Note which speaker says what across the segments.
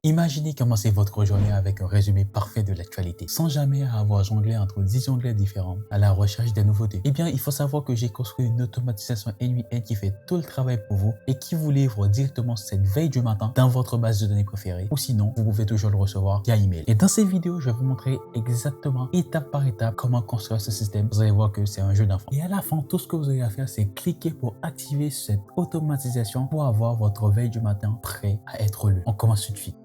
Speaker 1: Imaginez commencer votre journée avec un résumé parfait de l'actualité, sans jamais avoir jonglé entre 10 onglets différents à la recherche des nouveautés. Eh bien, il faut savoir que j'ai construit une automatisation N8N qui fait tout le travail pour vous et qui vous livre directement cette veille du matin dans votre base de données préférée. Ou sinon, vous pouvez toujours le recevoir via email. Et dans cette vidéo, je vais vous montrer exactement, étape par étape, comment construire ce système. Vous allez voir que c'est un jeu d'enfant. Et à la fin, tout ce que vous avez à faire, c'est cliquer pour activer cette automatisation pour avoir votre veille du matin prêt à être lu. On commence tout de suite.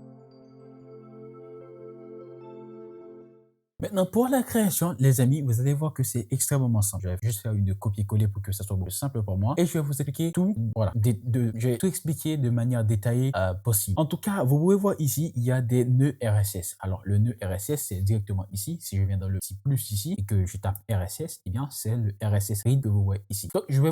Speaker 1: Maintenant, pour la création, les amis, vous allez voir que c'est extrêmement simple. Je vais juste faire une copier-coller pour que ça soit plus simple pour moi. Et je vais vous expliquer tout, voilà, je vais tout expliquer de manière détaillée possible. En tout cas, vous pouvez voir ici, il y a des nœuds RSS. Alors, le nœud RSS, c'est directement ici. Si je viens dans le petit plus ici et que je tape RSS, eh bien, c'est le RSS read que vous voyez ici. Donc, je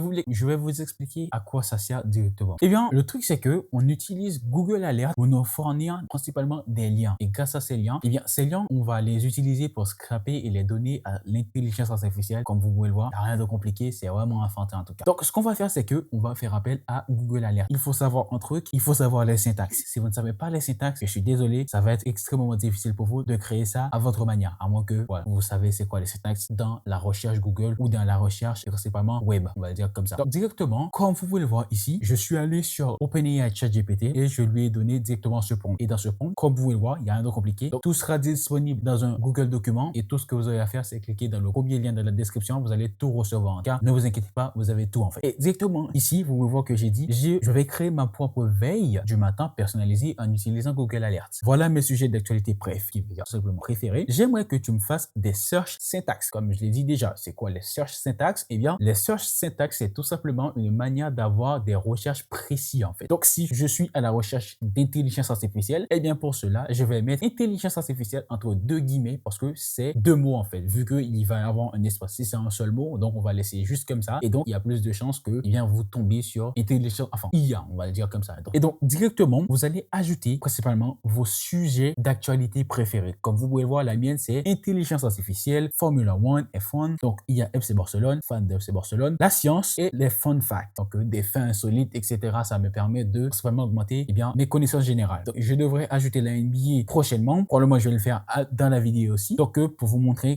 Speaker 1: vais vous expliquer à quoi ça sert directement. Eh bien, le truc, c'est que on utilise Google Alert pour nous fournir principalement des liens. Et grâce à ces liens, eh bien, ces liens, on va les utiliser pour scraper et les donner à l'intelligence artificielle. Comme vous pouvez le voir, il n'y a rien de compliqué, c'est vraiment enfantin en tout cas. Donc, ce qu'on va faire, c'est que on va faire appel à Google Alert. Il faut savoir un truc, il faut savoir les syntaxes. Si vous ne savez pas les syntaxes, je suis désolé, ça va être extrêmement difficile pour vous de créer ça à votre manière, à moins que voilà, vous savez c'est quoi les syntaxes dans la recherche Google ou dans la recherche principalement web, on va le dire comme ça. Donc, directement, comme vous pouvez le voir ici, je suis allé sur OpenAI ChatGPT et je lui ai donné directement ce prompt. Et dans ce prompt, comme vous pouvez le voir, il n'y a rien de compliqué. Donc, tout sera disponible dans un Google document et tout ce que vous avez à faire, c'est cliquer dans le premier lien de la description. Vous allez tout recevoir. Car ne vous inquiétez pas, vous avez tout en fait. Et directement ici, vous pouvez voir que j'ai dit, je vais créer ma propre veille du matin personnalisée en utilisant Google Alerts. Voilà mes sujets d'actualité préférés, simplement préférés. J'aimerais que tu me fasses des search syntax. Comme je l'ai dit déjà, c'est quoi les search syntax? Eh bien, les search syntax, c'est tout simplement une manière d'avoir des recherches précises en fait. Donc, si je suis à la recherche d'intelligence artificielle, eh bien pour cela, je vais mettre intelligence artificielle entre deux guillemets parce que c'est deux mots en fait, vu qu'il va y avoir un espace. Si c'est un seul mot, donc on va laisser juste comme ça. Et donc, il y a plus de chances que vous tomber sur intelligence, enfin IA, on va le dire comme ça. Et donc, directement, vous allez ajouter principalement vos sujets d'actualité préférés. Comme vous pouvez voir, la mienne, c'est intelligence artificielle, Formula 1, F1, donc IA FC Barcelone, fan de FC Barcelone, la science et les fun facts. Donc, des faits insolites, etc. Ça me permet de principalement augmenter mes connaissances générales. Donc, je devrais ajouter la NBA prochainement. Probablement, je vais le faire dans la vidéo aussi. Donc, pour vous montrer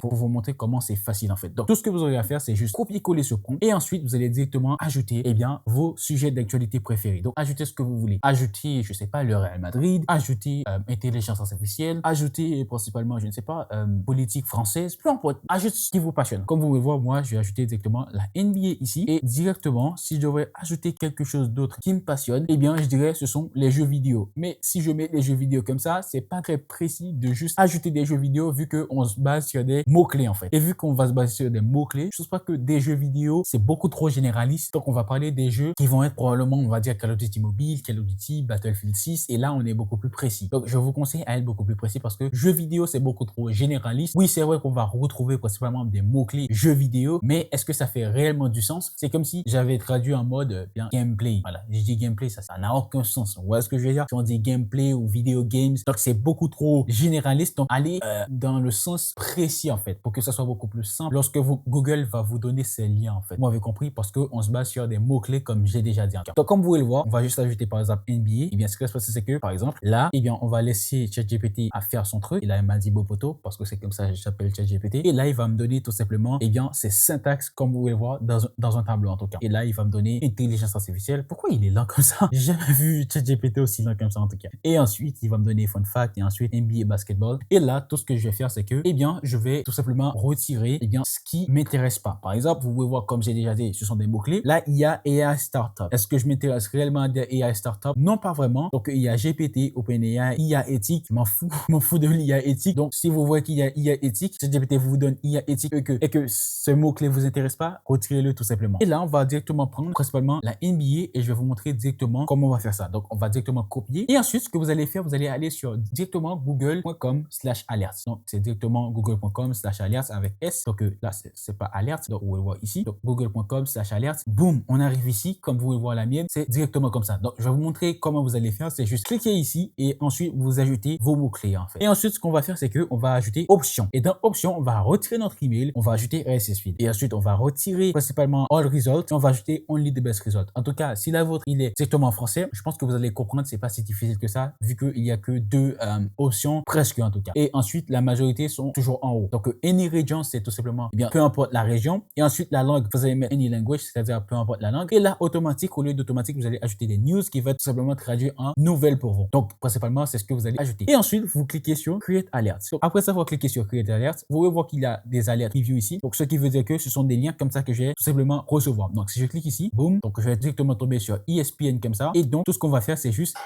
Speaker 1: comment c'est facile en fait. Donc, tout ce que vous aurez à faire, c'est juste copier-coller ce prompt et ensuite, vous allez directement ajouter, vos sujets d'actualité préférés. Donc, ajoutez ce que vous voulez. Ajouter, je sais pas, le Real Madrid, ajouter intelligence artificielle, ajouter principalement, je ne sais pas, politique française, peu importe. Ajoute ce qui vous passionne. Comme vous pouvez voir, moi, je vais ajouter directement la NBA ici et directement, si je devrais ajouter quelque chose d'autre qui me passionne, je dirais ce sont les jeux vidéo. Mais si je mets les jeux vidéo comme ça, c'est pas très précis de juste ajouter des jeux vidéo vu qu'on se base sur des mots-clés en fait. Et vu qu'on va se baser sur des mots-clés, je pense pas que des jeux vidéo, c'est beaucoup trop généraliste. Donc, on va parler des jeux qui vont être probablement, on va dire Call of Duty Mobile, Call of Duty, Battlefield 6. Et là, on est beaucoup plus précis. Donc, je vous conseille à être beaucoup plus précis parce que jeux vidéo, c'est beaucoup trop généraliste. Oui, c'est vrai qu'on va retrouver principalement des mots-clés jeux vidéo, mais est-ce que ça fait réellement du sens? C'est comme si j'avais traduit en mode gameplay. Voilà, je dis gameplay, ça n'a aucun sens. Vous voyez ce que je veux dire? Si on dit gameplay ou video games, donc c'est beaucoup trop généraliste. Donc, allez dans le sens précis en fait pour que ça soit beaucoup plus simple lorsque Google va vous donner ces liens en fait. Vous m'avez compris parce qu'on se base sur des mots-clés comme j'ai déjà dit. Donc, comme vous pouvez le voir, on va juste ajouter par exemple NBA. Et bien, ce qui va se passer, c'est que par exemple, là, on va laisser ChatGPT à faire son truc. Et là, il m'a dit Bopoto parce que c'est comme ça que j'appelle ChatGPT. Et là, il va me donner tout simplement, ces syntaxes comme vous pouvez le voir dans un tableau en tout cas. Et là, il va me donner intelligence artificielle. Pourquoi il est lent comme ça? J'ai jamais vu ChatGPT aussi lent comme ça en tout cas. Et ensuite, il va me donner fun fact et ensuite NBA basketball. Et là, tout ce que je vais faire, c'est que, je vais tout simplement retirer, ce qui m'intéresse pas. Par exemple, vous pouvez voir, comme j'ai déjà dit, ce sont des mots-clés. Là, il y a AI Startup. Est-ce que je m'intéresse réellement à des AI Startup? Non, pas vraiment. Donc, il y a GPT, OpenAI, IA éthique. Je m'en fous. Je m'en fous de l'IA éthique. Donc, si vous voyez qu'il y a IA éthique, si GPT vous donne IA éthique et que ce mot-clé vous intéresse pas, retirez-le tout simplement. Et là, on va directement prendre principalement la NBA et je vais vous montrer directement comment on va faire ça. Donc, on va directement copier. Et ensuite, ce que vous allez faire, vous allez aller sur directement google.com/alerts. Donc, c'est directement directement google.com/alerts avec S. Donc là, c'est pas alert, donc vous pouvez le voir ici. Donc google.com/alerts. Boum, on arrive ici. Comme vous pouvez voir la mienne, c'est directement comme ça. Donc je vais vous montrer comment vous allez faire. C'est juste cliquer ici et ensuite vous ajoutez vos mots-clés en fait. Et ensuite, ce qu'on va faire, c'est qu'on va ajouter options. Et dans options, on va retirer notre email, on va ajouter RSS feed. Et ensuite, on va retirer principalement all results et on va ajouter only the best results. En tout cas, si la vôtre, il est directement en français, je pense que vous allez comprendre, c'est pas si difficile que ça, vu qu'il y a que deux options, presque en tout cas. Et ensuite, la majorité sont toujours en haut. Donc, any region, c'est tout simplement, eh bien, peu importe la région. Et ensuite, la langue, vous allez mettre any language, c'est-à-dire peu importe la langue. Et là, automatique, au lieu d'automatique, vous allez ajouter des news qui va tout simplement traduire en nouvelles pour vous. Donc, principalement, c'est ce que vous allez ajouter. Et ensuite, vous cliquez sur Create Alerts. Donc, après avoir cliqué sur Create Alerts, vous pouvez voir qu'il y a des alertes preview ici. Donc, ce qui veut dire que ce sont des liens comme ça que je vais tout simplement recevoir. Donc, si je clique ici, boum, donc je vais directement tomber sur ESPN comme ça. Et donc, tout ce qu'on va faire, c'est juste...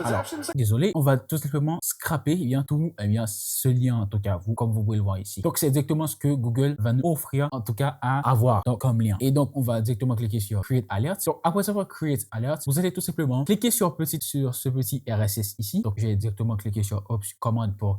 Speaker 1: Alors, désolé, on va tout simplement scraper ce lien, en tout cas, comme vous pouvez le voir ici. Donc, c'est exactement ce que Google va nous offrir, en tout cas, à avoir comme lien. Et donc, on va directement cliquer sur Create Alerts. Donc, après avoir Create Alerts, vous allez tout simplement cliquer sur ce petit RSS ici. Donc, je vais directement cliquer sur commande pour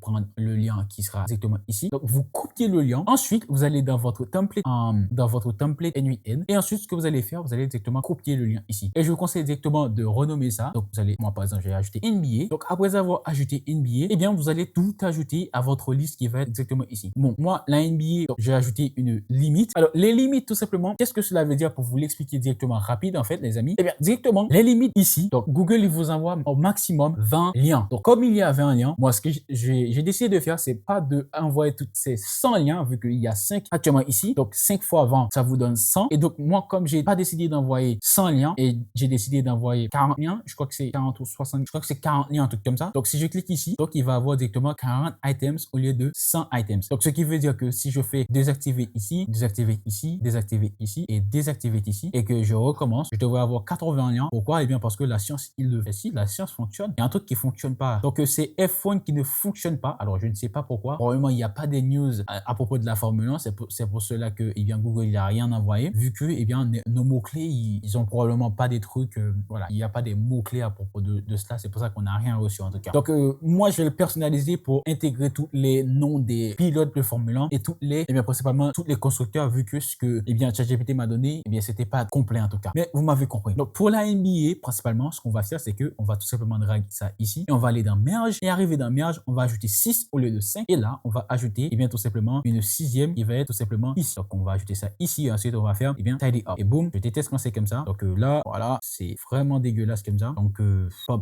Speaker 1: prendre le lien qui sera directement ici. Donc, vous copiez le lien. Ensuite, vous allez dans votre template N8N. Et ensuite, ce que vous allez faire, vous allez directement copier le lien ici. Et je vous conseille directement de renommer ça. Donc, vous allez, moi, par exemple, je vais ajouter NBA. Donc, après avoir ajouté NBA, eh bien, vous allez tout ajouter à votre liste qui va être directement ici. Bon, moi, la NBA, donc, j'ai ajouté une limite. Alors, les limites, tout simplement, qu'est-ce que cela veut dire pour vous l'expliquer directement rapide, en fait, les amis? Eh bien, directement, les limites ici. Donc, Google, il vous envoie au maximum 20 liens. Donc, comme il y a 20 liens, moi, ce que j'ai décidé de faire, c'est pas de envoyer toutes ces 100 liens, vu qu'il y a 5 actuellement ici. Donc, 5 fois 20, ça vous donne 100. Et donc, moi, comme j'ai pas décidé d'envoyer 100 liens et j'ai décidé d'envoyer 40 liens, je crois que c'est 40 ou 60, je crois que c'est 40 liens, un truc comme ça. Donc, si je clique ici, donc, il va avoir directement 40 items au lieu de 100 items. Donc, ce qui veut dire que si je fais désactiver ici, désactiver ici, désactiver ici et désactiver ici et que je recommence, je devrais avoir 80 liens. Pourquoi? Eh bien, parce que la science, il le fait. Si la science fonctionne, il y a un truc qui fonctionne pas. Donc, c'est F1 qui ne fonctionne pas. Alors, je ne sais pas pourquoi. Probablement, il n'y a pas des news à propos de la Formule 1. C'est pour cela que, eh bien, Google, il n'a rien envoyé. Vu que, eh bien, nos mots-clés, ils ont probablement pas des trucs, voilà. Il n'y a pas des mots-clés à propos de cela. C'est pour ça qu'on n'a rien reçu, en tout cas. Donc, moi, je vais le personnaliser pour intégrer tous les noms des pilotes de Formule 1 et eh bien, principalement, tous les constructeurs, vu que ce que, eh bien, ChatGPT m'a donné, eh bien, c'était pas complet, en tout cas. Mais vous m'avez compris. Donc, pour la NBA, principalement, ce qu'on va faire, c'est que on va tout simplement drag ça ici et on va aller dans Merge et arriver dans Merge, on va ajouter 6 au lieu de 5 et là, on va ajouter, eh bien, tout simplement une sixième qui va être tout simplement ici. Donc, on va ajouter ça ici et ensuite, on va faire, eh bien, tidy up. Et boum, je déteste quand c'est comme ça. Donc, là, voilà, c'est vraiment dégueulasse comme ça. Donc,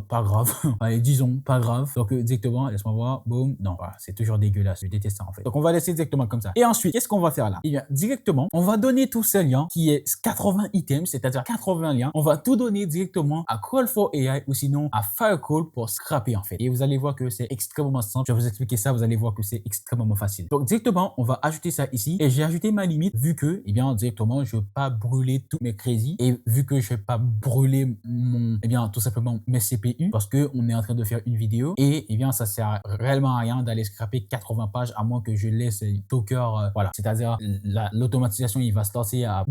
Speaker 1: pas grave. Allez, disons, pas grave. Donc, directement, laisse-moi voir, boum. Non, voilà, c'est toujours dégueulasse. Je déteste ça, en fait. Donc, on va laisser directement comme ça. Et ensuite, qu'est-ce qu'on va faire là? Eh bien, directement, on va donner tous ces liens qui est 80 items, c'est-à-dire 80 liens. On va tout donner directement à Call4AI ou sinon à Firecall pour scraper, en fait. Et vous allez voir que c'est extrêmement simple. Je vais vous expliquer ça. Vous allez voir que c'est extrêmement facile. Donc, directement, on va ajouter ça ici. Et j'ai ajouté ma limite vu que, eh bien, directement, je ne veux pas brûler tous mes crédits. Et vu que je ne vais pas brûler eh bien, tout simplement mes CPU parce que on est en train de faire une vidéo et, eh bien, ça sert réellement à rien d'aller scraper 80 pages à moins que je laisse Docker, voilà. C'est-à-dire, l'automatisation, il va se lancer à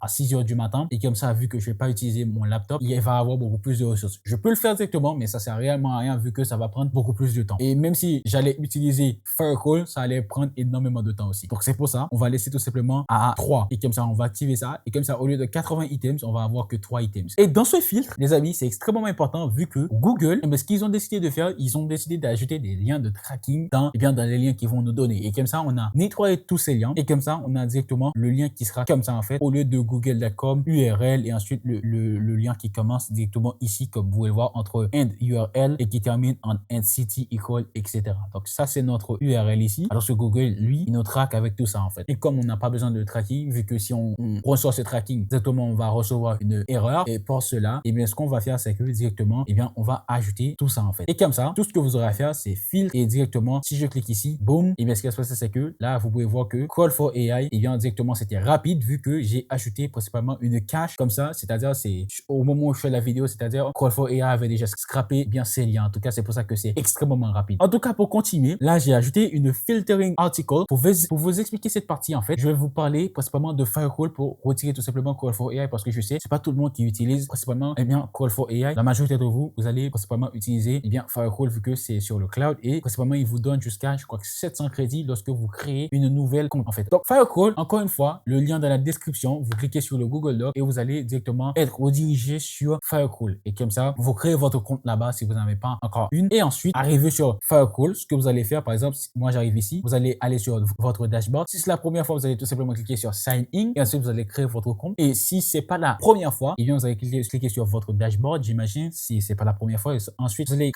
Speaker 1: 6 heures du matin et comme ça, vu que je ne vais pas utiliser mon laptop, il va avoir beaucoup plus de ressources. Je peux le faire directement, mais ça sert réellement à rien vu que ça va prendre beaucoup plus de temps. Et même si j'allais utiliser Firecall, ça allait prendre énormément de temps aussi. Donc, c'est pour ça, on va laisser tout simplement à 3 et comme ça, on va activer ça et comme ça, au lieu de 80 items, on va avoir que 3 items. Et dans ce filtre, les amis, c'est extrêmement important vu que Google, ce qu'ils ont décidé de faire, ils ont décidé d'ajouter des liens de tracking dans les liens qu'ils vont nous donner. Et comme ça, on a nettoyé tous ces liens et comme ça, on a directement le lien qui sera comme ça en fait, au lieu de google.com, URL et ensuite le lien qui commence directement ici, comme vous pouvez le voir, entre end URL et qui termine en end city equal, etc. Donc ça, c'est notre URL ici. Alors que Google, lui, il nous traque avec tout ça en fait. Et comme on n'a pas besoin de tracking, vu que si on reçoit ce tracking, directement, on va recevoir une erreur. Et pour cela, eh bien, ce qu'on va faire, c'est que directement, eh bien, on va ajouter tout ça en fait. Et comme ça, tout ce que vous aurez à faire, c'est filtre et directement, si je clique ici, boum, et bien, ce qui va se passer, c'est que là, vous pouvez voir que Call4AI, et bien, directement, c'était rapide vu que j'ai ajouté principalement une cache comme ça, c'est-à-dire, c'est au moment où je fais la vidéo, c'est-à-dire, Call4AI avait déjà scrappé bien ces liens. En tout cas, c'est pour ça que c'est extrêmement rapide. En tout cas, pour continuer, là, j'ai ajouté une filtering article pour vous expliquer cette partie en fait. Je vais vous parler principalement de Firecall pour retirer tout simplement Call4AI parce que je sais, c'est pas tout le monde qui utilise principalement, eh bien, Call4AI. La majorité de vous, vous allez principalement utiliser, eh bien, Firecall vu que c'est sur le cloud et principalement, il vous donne jusqu'à, je crois que 700 crédits lorsque vous créez une nouvelle compte en fait. Donc Firecall, encore une fois, le lien dans la description, vous cliquez sur le Google Doc et vous allez directement être redirigé sur Firecall. Et comme ça, vous créez votre compte là-bas si vous n'en avez pas encore une. Et ensuite, arrivez sur Firecall, ce que vous allez faire, par exemple, si moi j'arrive ici, vous allez aller sur votre dashboard. Si c'est la première fois, vous allez tout simplement cliquer sur Sign In et ensuite vous allez créer votre compte. Et si c'est pas la première fois, eh bien vous allez cliquer sur votre dashboard, j'imagine, si c'est pas la première fois. Ensuite, vous allez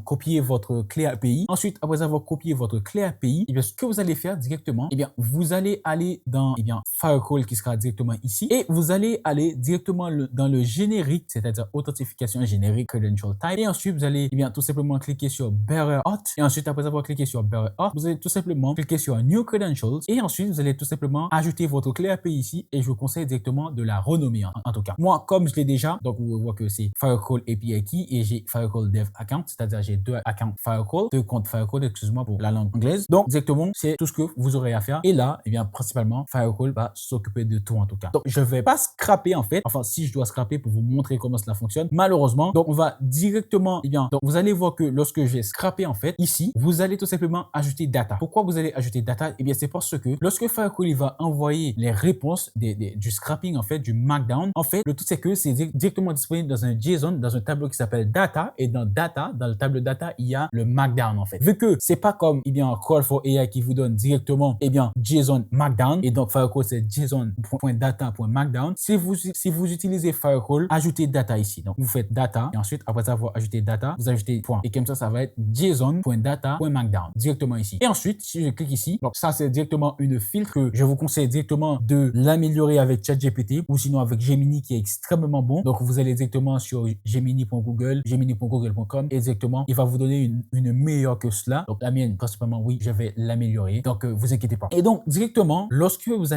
Speaker 1: copier votre clé API. Ensuite, après avoir copié votre clé API, eh bien ce que vous allez faire directement, eh bien vous allez aller dans Firecall qui sera directement ici et vous allez aller directement dans le générique, c'est-à-dire authentification générique credential type. Et ensuite, vous allez tout simplement cliquer sur Bearer Auth. Et ensuite, après avoir cliqué sur Bearer Auth, vous allez tout simplement cliquer sur New Credentials. Et ensuite, vous allez tout simplement ajouter votre clé API ici. Et je vous conseille directement de la renommer en tout cas. Moi, comme je l'ai déjà, donc vous voyez que c'est Firecall API Key et j'ai Firecall Dev Account, c'est-à-dire j'ai deux accounts Firecall, deux comptes Firecall, excuse-moi pour la langue anglaise. Donc, directement, c'est tout ce que vous aurez à faire. Et là, principalement, Firecall va s'occuper de tout en tout cas. Donc, je vais pas scraper en fait. Enfin, si je dois scraper pour vous montrer comment cela fonctionne, malheureusement. Donc, on va directement, donc vous allez voir que lorsque j'ai scrappé en fait, ici, vous allez tout simplement ajouter data. Pourquoi vous allez ajouter data? Eh bien, c'est parce que lorsque Firecall il va envoyer les réponses du scrapping en fait, du markdown, en fait, le tout c'est que c'est directement disponible dans un JSON, dans un tableau qui s'appelle data et dans data, dans le tableau data, il y a le markdown en fait. Vu que c'est pas comme, Call for AI qui vous donne directement, JSON markdown et donc Firecall c'est JSON.data.markdown. Si vous utilisez Firecall, ajoutez data ici. Donc, vous faites data et ensuite, après avoir ajouté data, vous ajoutez point. Et comme ça va être JSON.data.markdown directement ici. Et ensuite, si je clique ici, donc ça, c'est directement une filtre que je vous conseille directement de l'améliorer avec ChatGPT ou sinon avec Gemini qui est extrêmement bon. Donc, vous allez directement sur gemini.google, gemini.google.com et directement, il va vous donner une meilleure que cela. Donc, la mienne, principalement, oui, je vais l'améliorer. Donc, vous inquiétez pas. Et donc, directement, lorsque vous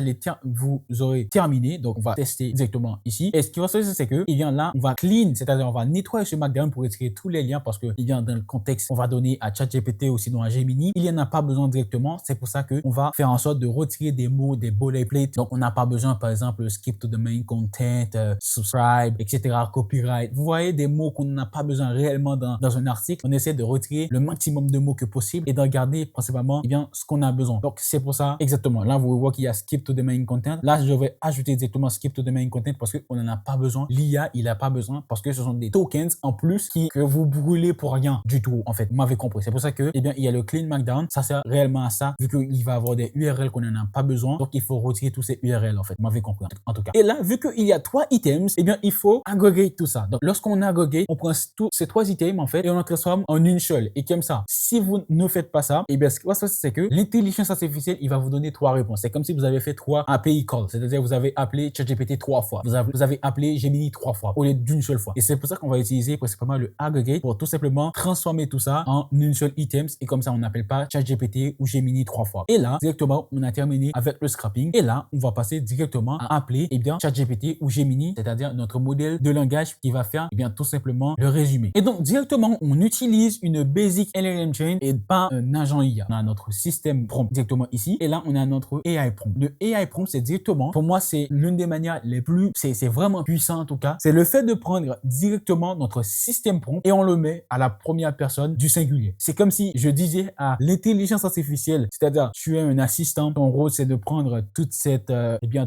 Speaker 1: aurez terminé, donc on va tester directement ici. Et ce qui va se passer, c'est que, là, on va clean, c'est-à-dire on va nettoyer ce markdown pour retirer tous les liens parce que, dans le contexte, on va donner à ChatGPT ou sinon à Gemini. Il n'y en a pas besoin directement. C'est pour ça qu'on va faire en sorte de retirer des mots, des boilerplates. Donc, on n'a pas besoin, par exemple, skip to the main content, subscribe, etc., copyright. Vous voyez des mots qu'on n'a pas besoin réellement dans un article. On essaie de retirer le maximum de mots que possible et de regarder principalement, ce qu'on a besoin. Donc, c'est pour ça, exactement. Là, vous voyez qu'il y a skip to the main content. Là, je vais ajouter directement skip to the main content parce qu'on n'en a pas besoin. L'IA, il n'a pas besoin parce que ce sont des tokens en plus que vous brûlez pour rien du tout, en fait. Vous m'avez compris. C'est pour ça que, il y a le clean markdown. Ça sert réellement à ça, vu qu'il va avoir des URL qu'on n'en a pas besoin. Donc, il faut retirer tous ces URL, en fait. Vous m'avez compris, en tout cas. Et là, vu qu'il y a 3 items, il faut aggregate tout ça. Donc, lorsqu'on aggregate, on prend tous ces 3 items, en fait, et on en transforme en une seule. Et comme ça, si vous ne faites pas ça, ce qui va se passer, c'est que l'intelligence artificielle, il va vous donner 3 réponses. C'est comme si vous avez fait 3 API calls. C'est-à-dire, vous avez appelé ChatGPT 3 fois. Vous avez appelé Gemini 3 fois au lieu d'une seule fois. Et c'est pour ça qu'on va utiliser principalement le aggregate pour tout simplement transformer tout ça en une seule item. Et comme ça, on n'appelle pas ChatGPT ou Gemini 3 fois. Et là, directement, on a terminé avec le scrapping. Et là, on va passer directement à appeler, ChatGPT ou Gemini, c'est-à-dire notre modèle de langage qui va faire, tout simplement le résumé. Et donc, directement, on utilise une basic LLM chain et pas un agent IA. On a notre système prompt directement ici. Et là, on a notre AI prompt. Le AI prompt, c'est directement, pour moi, c'est l'une des manières les plus, c'est vraiment puissant en tout cas. C'est le fait de prendre directement notre système prompt et on le met à la première personne du singulier. C'est comme si je disais à l'intelligence artificielle, c'est-à-dire, tu es un assistant, ton rôle, c'est de prendre toute cette,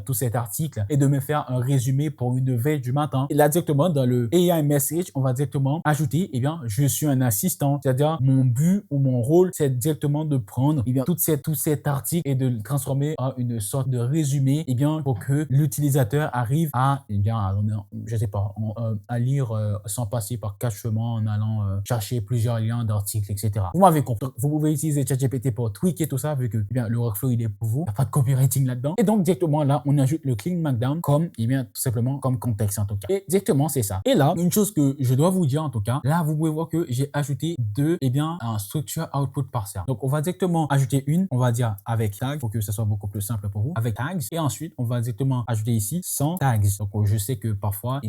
Speaker 1: tout cet article et de me faire un résumé pour une veille du matin. Et là, directement, dans le AI message, on va directement ajouter, je suis un assistant, c'est-à-dire, mon but ou mon rôle, c'est directement de prendre, tout cet article et de le transformer en une sorte de résumé, pour que l'utilisateur arrive à, je sais pas, à lire sans passer par 4 chemins en allant chercher plusieurs liens d'articles, etc. Vous m'avez compris. Vous pouvez utiliser ChatGPT pour tweaker tout ça, vu que le workflow, il est pour vous. Il n'y a pas de copywriting là-dedans. Et donc, directement, là, on ajoute le clean markdown comme, tout simplement, comme contexte, en tout cas. Et directement, c'est ça. Et là, une chose que je dois vous dire, en tout cas, là, vous pouvez voir que j'ai ajouté un structure output parser. Donc, on va directement ajouter une, on va dire avec tag, pour que ça soit beaucoup plus simple pour vous, avec tags. Et ensuite, on va directement ajouter ici sans tags. Donc, je sais que parfois,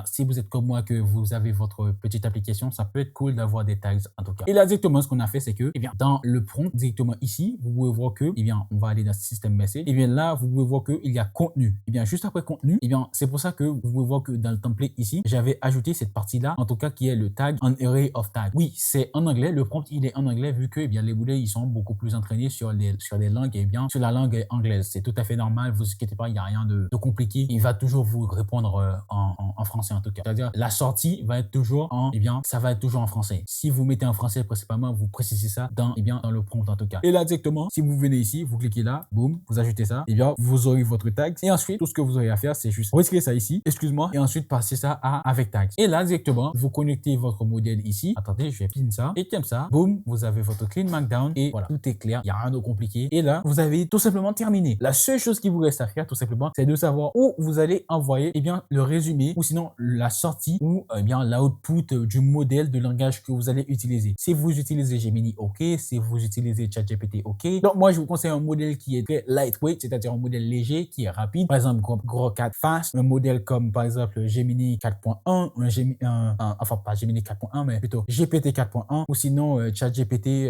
Speaker 1: si vous êtes comme moi, que vous avez votre petite application, ça peut être cool d'avoir des tags, en tout cas. Et là, directement, ce qu'on a fait, c'est que, dans le prompt, directement ici, vous pouvez voir que, on va aller dans System Message. Et bien là, vous pouvez voir qu'il y a contenu. Et bien, juste après contenu, c'est pour ça que vous pouvez voir que dans le template ici, j'avais ajouté cette partie-là, en tout cas, qui est le tag, an array of tags. Oui, c'est en anglais. Le prompt, il est en anglais. anglais vu que, eh bien, les modèles, ils sont beaucoup plus entraînés sur les langues, et bien, sur la langue anglaise. C'est tout à fait normal, vous inquiétez pas, il n'y a rien de compliqué. Il va toujours vous répondre en français en tout cas. C'est-à-dire, la sortie va être toujours eh bien, ça va être toujours en français. Si vous mettez en français principalement, vous précisez ça eh bien, dans le prompt en tout cas. Et là, directement, si vous venez ici, vous cliquez là, boum, vous ajoutez ça, et bien, vous aurez votre tag. Et ensuite, tout ce que vous aurez à faire, c'est juste retirer ça ici, excuse-moi, et ensuite passer ça avec tags. Et là, directement, vous connectez votre modèle ici. Attendez, je vais pin ça. Et comme ça, boum, vous avez votre clean markdown et voilà, tout est clair. Il n'y a rien de compliqué. Et là, vous avez tout simplement terminé. La seule chose qui vous reste à faire, tout simplement, c'est de savoir où vous allez envoyer, eh bien, le résumé ou sinon la sortie ou, eh bien, l'output du modèle de langage que vous allez utiliser. Si vous utilisez Gemini, OK. Si vous utilisez ChatGPT, OK. Donc, moi, je vous conseille un modèle qui est très lightweight, c'est-à-dire un modèle léger, qui est rapide. Par exemple, Grok 4 Fast, un modèle comme, par exemple, Gemini 4.1, enfin, pas Gemini 4.1, mais plutôt GPT 4.1, ou sinon ChatGPT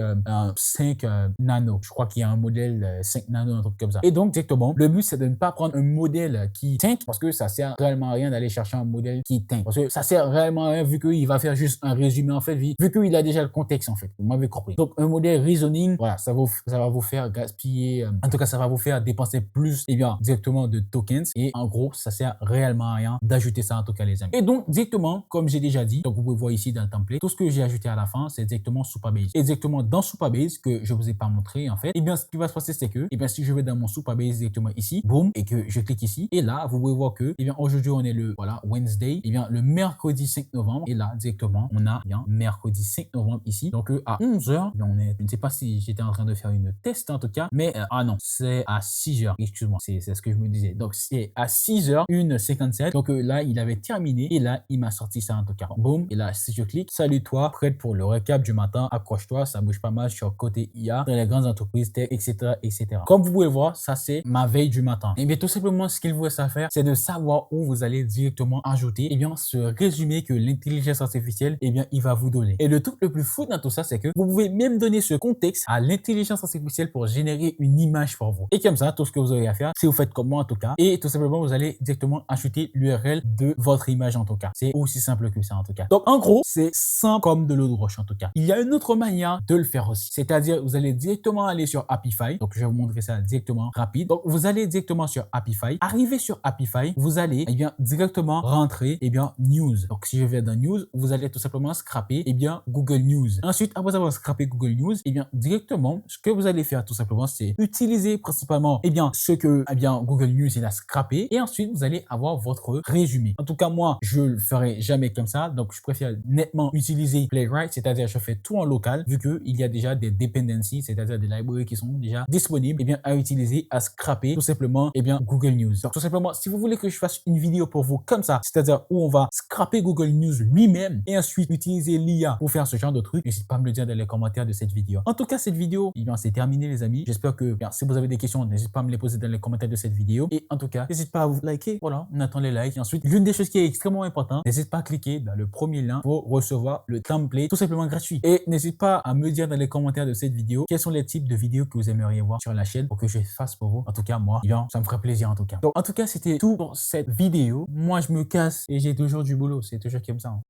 Speaker 1: 5 Nano. Je crois qu'il y a un modèle 5 Nano, un truc comme ça. Et donc, directement, le but, c'est de ne pas prendre un modèle qui tank, parce que ça sert réellement à rien d'aller chercher un modèle qui tank. Parce que ça sert réellement à rien, vu qu'il va faire juste un résumé, en fait, vu qu'il a déjà le contexte, en fait. Vous m'avez compris. Donc, un modèle reasoning, voilà, ça va vous faire gaspiller, en tout cas, ça va vous faire dépenser plus, eh bien, directement de tokens. Et en gros, ça sert réellement à rien d'ajouter ça, en tout cas, les amis. Et donc, directement, comme j'ai déjà dit, donc vous pouvez voir ici dans le template, tout ce que j'ai ajouté à la fin, c'est directement Supabase. Et directement dans Supabase, que je vous ai pas montré, en fait, eh bien, ce qui va se passer, c'est que, eh bien, si je vais dans mon Supabase directement ici, boum, et que je clique ici, et là, vous pouvez voir que, eh bien, aujourd'hui, on est le, voilà, Wednesday, eh bien, le mercredi 5 novembre, et là, directement, on a, eh bien, mercredi 5 novembre ici, donc à 11h, je ne sais pas si j'étais en train de faire une test, en tout cas, mais, ah non, c'est à 6h, excuse-moi, c'est ce que je me disais. Donc, c'est à 6h, 1h57, donc là, il avait terminé, et là, il m'a sorti ça, en tout cas. Boum, et là, si je clique, salut toi, prête pour le récap du matin, accroche-toi, ça bouge pas mal sur côté IA, dans les grandes entreprises, tech, etc., etc. Comme vous pouvez voir, ça, c'est ma veille du matin. Et bien, tout simplement, ce qu'il vous reste à faire, c'est de savoir où vous allez directement ajouter, eh bien, ce résumé que l'intelligence artificielle, eh bien, il va vous donner. Et le truc le plus fou dans tout ça, c'est que vous pouvez même donner ce contexte à l'intelligence artificielle pour générer une image pour vous. Et comme ça, tout ce que vous aurez à faire, si vous faites comme moi, en tout cas, et tout simplement, vous allez directement ajouter l'URL de votre image, en tout cas. C'est aussi simple que ça, en tout cas. Donc, en gros, c'est simple comme de l'eau de roche, en tout cas. Il y a une autre manière de le faire aussi. C'est-à-dire, vous allez directement aller sur Apify. Donc, je vais vous montrer ça directement rapide. Donc, vous allez directement sur Apify. Arrivé sur Apify, vous allez, eh bien, directement rentrer, eh bien, News. Donc, si je vais dans News, vous allez tout simplement scraper, eh bien, Google News. Ensuite, après avoir scrappé Google News, eh bien, directement, ce que vous allez faire tout simplement, c'est utiliser principalement, eh bien, ce que, eh bien, Google News, il a scrappé. Et ensuite, vous allez avoir votre résumé. En tout cas, moi, je le ferai jamais comme ça. Donc, je préfère nettement utiliser Playwright, c'est-à-dire je fais tout en local, vu qu'il y a déjà des dependencies, c'est-à-dire des librairies qui sont déjà disponibles, eh bien, à utiliser, à scraper tout simplement, eh bien, Google News. Donc, tout simplement, si vous voulez que je fasse une vidéo pour vous comme ça, c'est-à-dire où on va scraper Google News lui-même et ensuite utiliser l'IA pour faire ce genre de truc, n'hésitez pas à me le dire dans les commentaires de cette vidéo. En tout cas, cette vidéo, eh bien, c'est terminé, les amis. J'espère que, bien, si vous avez des questions, n'hésitez pas à me les poser dans les commentaires de cette vidéo. Et en tout cas, n'hésitez pas à vous liker. Voilà, on attend les likes. Et ensuite, l'une des choses qui est extrêmement importante, n'hésitez pas à cliquer dans le premier lien pour recevoir le template tout simplement gratuit. Et n'hésitez pas à me dire dans les commentaires de cette vidéo quels sont les types de vidéos que vous aimeriez voir sur la chaîne pour que je fasse pour vous. En tout cas, moi, eh bien, ça me ferait plaisir en tout cas. Donc, en tout cas, c'était tout pour cette vidéo. Moi, je me casse et j'ai toujours du boulot. C'est toujours comme ça, hein.